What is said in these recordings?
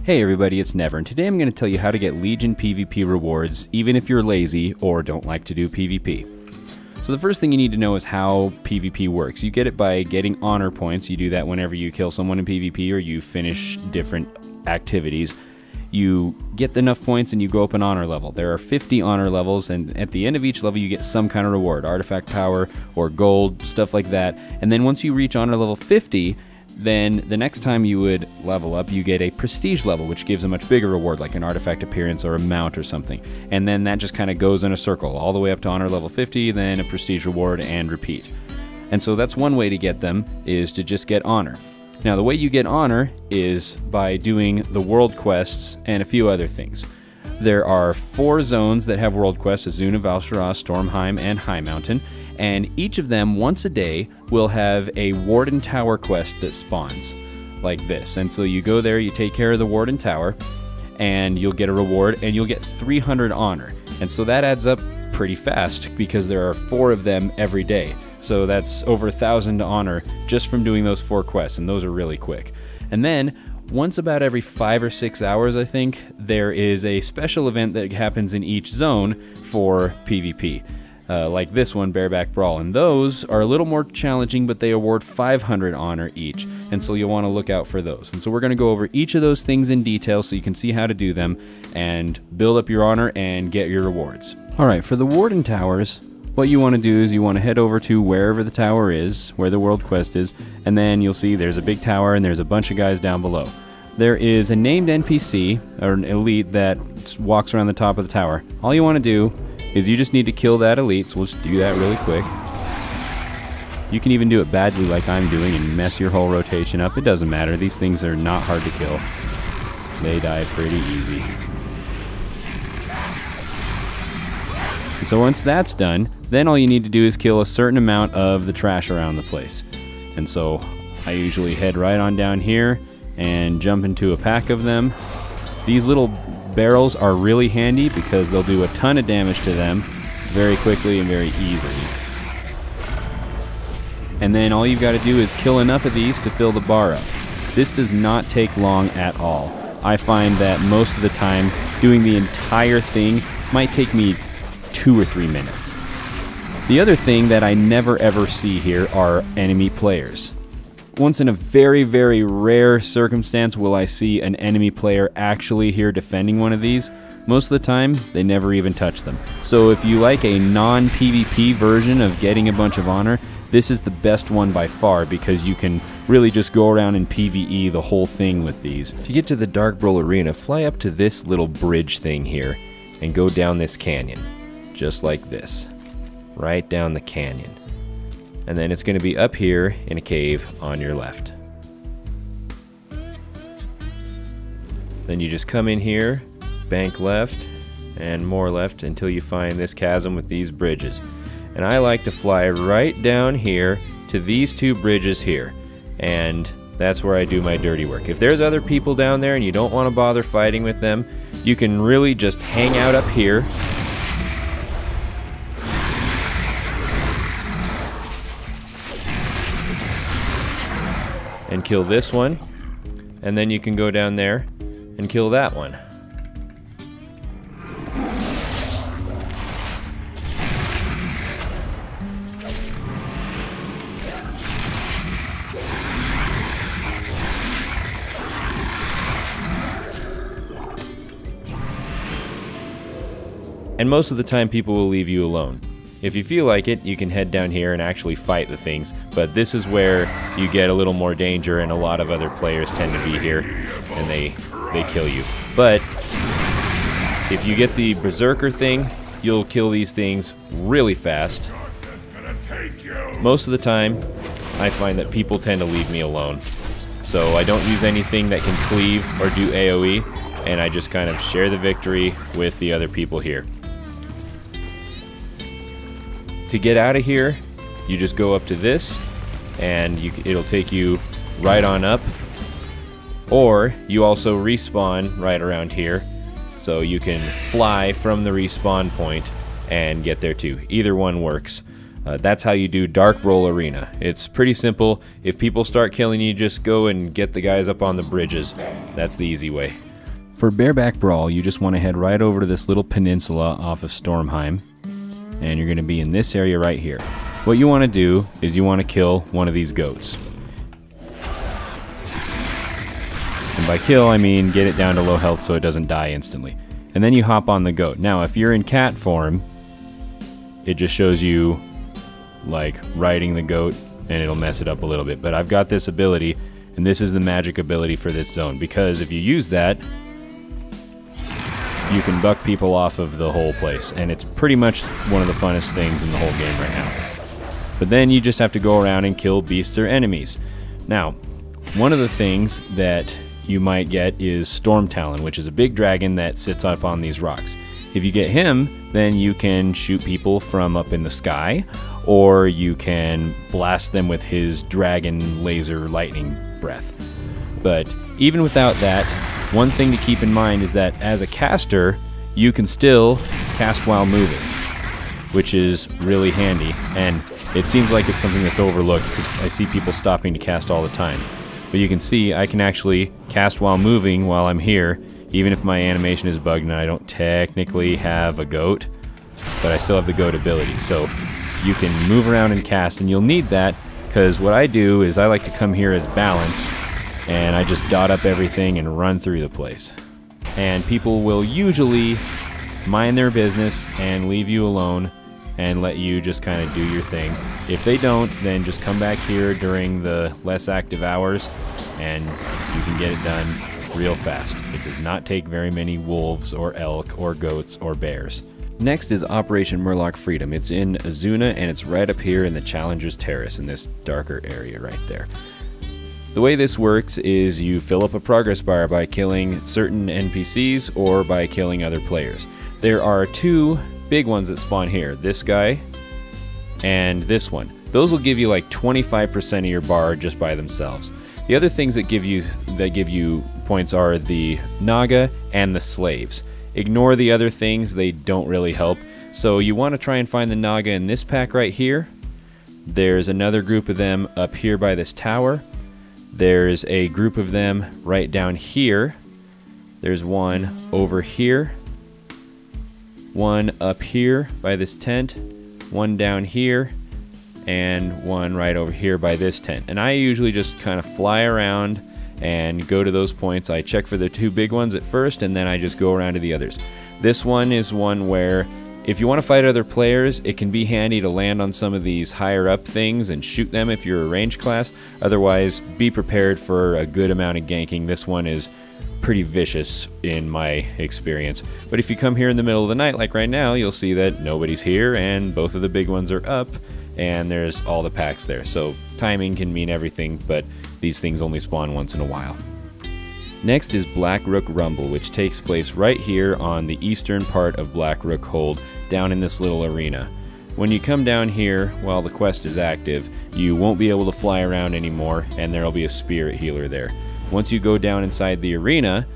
Hey everybody, it's Never, and today I'm going to tell you how to get Legion PvP rewards, even if you're lazy or don't like to do PvP. So the first thing you need to know is how PvP works. You get it by getting honor points. You do that whenever you kill someone in PvP or you finish different activities. You get enough points and you go up an honor level. There are 50 honor levels, and at the end of each level you get some kind of reward, artifact power or gold, stuff like that. And then once you reach honor level 50, then the next time you would level up, you get a prestige level, which gives a much bigger reward, like an artifact appearance or a mount or something. And then that just kind of goes in a circle, all the way up to honor level 50, then a prestige reward, and repeat. And so that's one way to get them, is to just get honor. Now, the way you get honor is by doing the world quests and a few other things. There are 4 zones that have world quests: Azuna, Val'sharah, Stormheim, and High Mountain. And each of them, once a day, will have a Warden Tower quest that spawns, like this. And so you go there, you take care of the Warden Tower, and you'll get a reward, and you'll get 300 honor. And so that adds up pretty fast, because there are 4 of them every day. So that's over 1,000 honor just from doing those 4 quests, and those are really quick. And then, once about every 5 or 6 hours, I think, there is a special event that happens in each zone for PvP. Like this one, Bareback Brawl, and those are a little more challenging, but they award 500 honor each, and so you'll want to look out for those. And so we're going to go over each of those things in detail so you can see how to do them and build up your honor and get your rewards. Alright, for the Warden Towers, what you want to do is you want to head over to wherever the tower is, where the world quest is, and then you'll see there's a big tower and there's a bunch of guys down below. There is a named NPC, or an elite, that walks around the top of the tower. All you want to do is you just need to kill that elite, so we'll just do that really quick. You can even do it badly like I'm doing and mess your whole rotation up. It doesn't matter. These things are not hard to kill. They die pretty easy. And so once that's done, then all you need to do is kill a certain amount of the trash around the place. And so I usually head right on down here and jump into a pack of them. These little barrels are really handy because they'll do a ton of damage to them very quickly and very easily. And then all you've got to do is kill enough of these to fill the bar up. This does not take long at all. I find that most of the time doing the entire thing might take me 2 or 3 minutes. The other thing that I never ever see here are enemy players. Once in a very, very rare circumstance will I see an enemy player actually here defending one of these. Most of the time, they never even touch them. So if you like a non-PvP version of getting a bunch of honor, this is the best one by far, because you can really just go around and PvE the whole thing with these. To get to the Dark Brawl Arena, fly up to this little bridge thing here and go down this canyon. Just like this. Right down the canyon. And then it's going to be up here in a cave on your left. Then you just come in here, bank left, and more left until you find this chasm with these bridges. And I like to fly right down here to these 2 bridges here. And that's where I do my dirty work. If there's other people down there and you don't want to bother fighting with them, you can really just hang out up here. And kill this one, and then you can go down there and kill that one. And most of the time people will leave you alone. If you feel like it, you can head down here and actually fight the things, but this is where you get a little more danger, and a lot of other players tend to be here, and they kill you. But if you get the Berserker thing, you'll kill these things really fast. Most of the time, I find that people tend to leave me alone. So I don't use anything that can cleave or do AoE, and I just kind of share the victory with the other people here. To get out of here, you just go up to this, and it'll take you right on up. Or you also respawn right around here, so you can fly from the respawn point and get there too. Either one works. That's how you do Dark Brawl Arena. It's pretty simple. If people start killing you, just go and get the guys up on the bridges. That's the easy way. For Bareback Brawl, you just want to head right over to this little peninsula off of Stormheim, and you're going to be in this area right here. What you want to do is you want to kill one of these goats. And by kill, I mean get it down to low health so it doesn't die instantly. And then you hop on the goat. Now, if you're in cat form, it just shows you, like, riding the goat, and it'll mess it up a little bit. But I've got this ability, and this is the magic ability for this zone, because if you use that, you can buck people off of the whole place, and it's pretty much one of the funnest things in the whole game right now. But then you just have to go around and kill beasts or enemies. Now, one of the things that you might get is Storm Talon, which is a big dragon that sits up on these rocks. If you get him, then you can shoot people from up in the sky, or you can blast them with his dragon laser lightning breath. But even without that, one thing to keep in mind is that as a caster, you can still cast while moving, which is really handy, and it seems like it's something that's overlooked because I see people stopping to cast all the time. But you can see I can actually cast while moving while I'm here, even if my animation is bugged and I don't technically have a goat, but I still have the goat ability. So you can move around and cast, and you'll need that because what I do is I like to come here as balance, and I just dot up everything and run through the place. And people will usually mind their business and leave you alone and let you just kind of do your thing. If they don't, then just come back here during the less active hours and you can get it done real fast. It does not take very many wolves or elk or goats or bears. Next is Operation Merlok Freedom. It's in Azuna, and it's right up here in the Challenger's Terrace in this darker area right there. The way this works is you fill up a progress bar by killing certain NPCs or by killing other players. There are two big ones that spawn here, this guy and this one. Those will give you like 25% of your bar just by themselves. The other things that give you points are the Naga and the slaves. Ignore the other things, they don't really help. So you want to try and find the Naga in this pack right here. There's another group of them up here by this tower. There's a group of them right down here. There's one over here. One up here by this tent. One down here. And one right over here by this tent. And I usually just kind of fly around and go to those points. I check for the two big ones at first, and then I just go around to the others. This one is one where if you want to fight other players, it can be handy to land on some of these higher up things and shoot them if you're a ranged class. Otherwise, be prepared for a good amount of ganking. This one is pretty vicious in my experience. But if you come here in the middle of the night, like right now, you'll see that nobody's here and both of the big ones are up and there's all the packs there. So timing can mean everything, but these things only spawn once in a while. Next is Black Rook Rumble, which takes place right here on the eastern part of Black Rook Hold, down in this little arena. When you come down here while the quest is active, you won't be able to fly around anymore, and there'll be a spirit healer there. Once you go down inside the arena,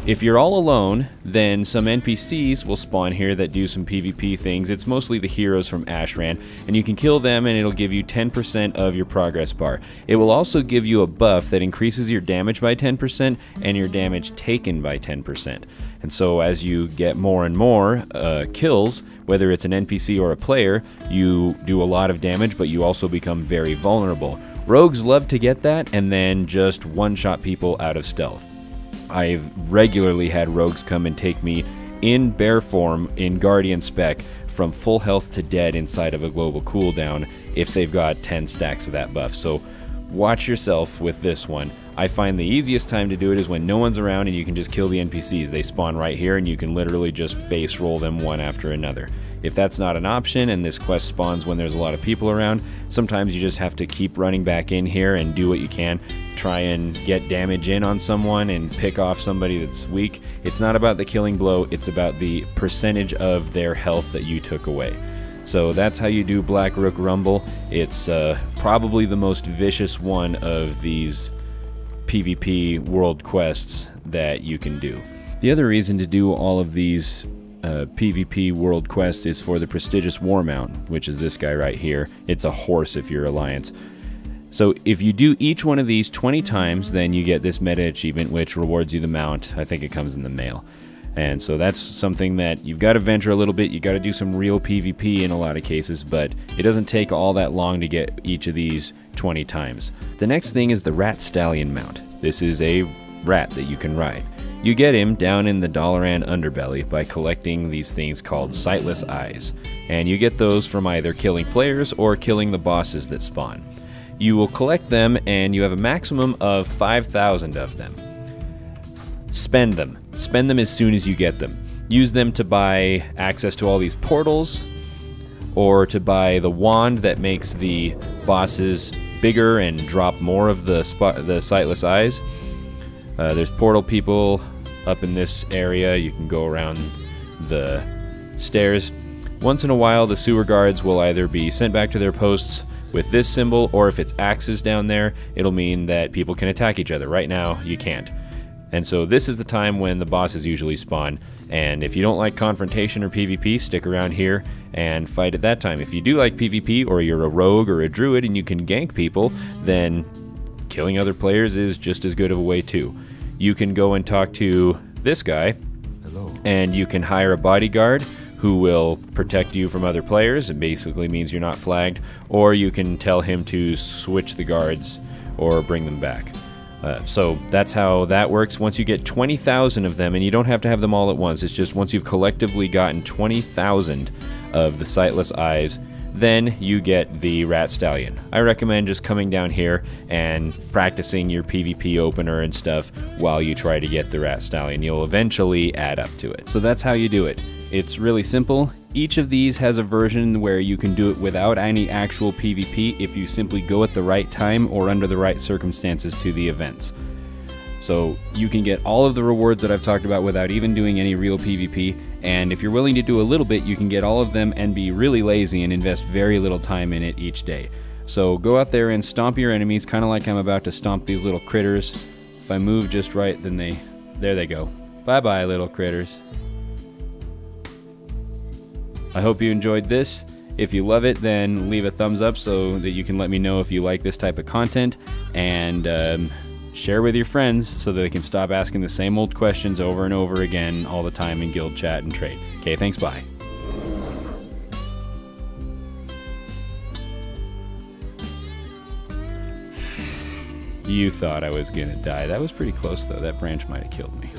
if you're all alone, then some NPCs will spawn here that do some PvP things. It's mostly the heroes from Ashran, and you can kill them and it'll give you 10% of your progress bar. It will also give you a buff that increases your damage by 10% and your damage taken by 10%. And so as you get more and more kills, whether it's an NPC or a player, you do a lot of damage, but you also become very vulnerable. Rogues love to get that and then just one-shot people out of stealth. I've regularly had rogues come and take me in bear form in Guardian spec from full health to dead inside of a global cooldown if they've got 10 stacks of that buff. So watch yourself with this one. I find the easiest time to do it is when no one's around and you can just kill the NPCs. They spawn right here and you can literally just face roll them one after another. If that's not an option and this quest spawns when there's a lot of people around, sometimes you just have to keep running back in here and do what you can. Try and get damage in on someone and pick off somebody that's weak. It's not about the killing blow, it's about the percentage of their health that you took away. So that's how you do Black Rook Rumble. It's probably the most vicious one of these PvP world quests that you can do. The other reason to do all of these PvP world quests is for the prestigious war mount, which is this guy right here. It's a horse if you're Alliance. So if you do each one of these 20 times, then you get this meta achievement, which rewards you the mount. I think it comes in the mail. And so that's something that you've got to venture a little bit. You got to do some real PvP in a lot of cases, but it doesn't take all that long to get each of these 20 times. The next thing is the Rat Stallion mount. This is a rat that you can ride. You get him down in the Dalaran underbelly by collecting these things called sightless eyes. And you get those from either killing players or killing the bosses that spawn. You will collect them, and you have a maximum of 5,000 of them. Spend them. Spend them as soon as you get them. Use them to buy access to all these portals, or to buy the wand that makes the bosses bigger and drop more of the sightless eyes. There's portal people up in this area. You can go around the stairs. Once in a while, the sewer guards will either be sent back to their posts with this symbol, or if it's axes down there, it'll mean that people can attack each other. Right now, you can't. And so this is the time when the bosses usually spawn, and if you don't like confrontation or PvP, stick around here and fight at that time. If you do like PvP, or you're a rogue or a druid and you can gank people, then killing other players is just as good of a way too. You can go and talk to this guy, and you can hire a bodyguard who will protect you from other players. It basically means you're not flagged, or you can tell him to switch the guards or bring them back. So that's how that works. Once you get 20,000 of them, and you don't have to have them all at once, it's just once you've collectively gotten 20,000 of the sightless eyes, then you get the Rat Stallion. I recommend just coming down here and practicing your PvP opener and stuff while you try to get the Rat Stallion. You'll eventually add up to it. So that's how you do it. It's really simple. Each of these has a version where you can do it without any actual PvP if you simply go at the right time or under the right circumstances to the events. So you can get all of the rewards that I've talked about without even doing any real PvP, and if you're willing to do a little bit, you can get all of them and be really lazy and invest very little time in it each day. So go out there and stomp your enemies, kind of like I'm about to stomp these little critters. If I move just right, then there they go. Bye-bye, little critters. I hope you enjoyed this. If you love it, then leave a thumbs up so that you can let me know if you like this type of content, and share with your friends so that they can stop asking the same old questions over and over again all the time in guild chat and trade. Okay, thanks, bye. You thought I was gonna die. That was pretty close though. That branch might have killed me.